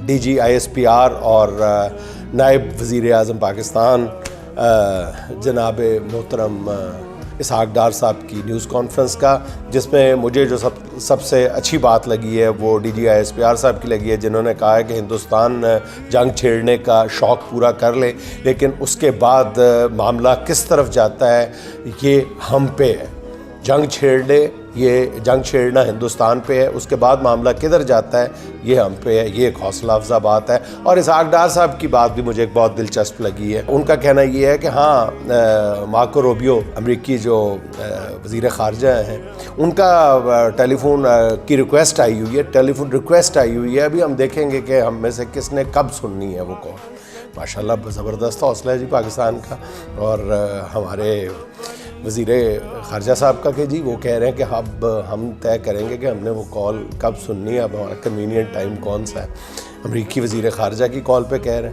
DG ISPR और नायब वज़ीर आज़म पाकिस्तान जनाब मोहतरम इसहाक डार साहब की न्यूज़ कॉन्फ्रेंस का, जिसमें मुझे जो सबसे अच्छी बात लगी है वो DG ISPR साहब की लगी है, जिन्होंने कहा है कि हिंदुस्तान जंग छेड़ने का शौक़ पूरा कर ले, लेकिन उसके बाद मामला किस तरफ जाता है ये हम पे है। जंग छेड़ना हिंदुस्तान पे है, उसके बाद मामला किधर जाता है ये हम पे है। ये एक हौसला अफजा बात है। और इसहाक डार साहब की बात भी मुझे एक बहुत दिलचस्प लगी है। उनका कहना ये है कि हाँ, मार्को रूबियो अमेरिकी जो वज़ीर ख़ारजा हैं, उनका टेलीफोन की रिक्वेस्ट आई हुई है, टेलीफोन रिक्वेस्ट आई हुई है। अभी हम देखेंगे कि हम में से किसने कब सुननी है वो कॉल। माशाल्लाह ज़बरदस्त हौसला है जी पाकिस्तान का। और हमारे वज़ीर ख़ारजा साहब का कि जी वो कह रहे हैं कि अब हम तय करेंगे कि हमने वो कॉल कब सुननी है, अब हमारा कन्वीनियंट टाइम कौन सा है। अमेरिकी वज़ीर ख़ारजा की कॉल पे कह रहे हैं।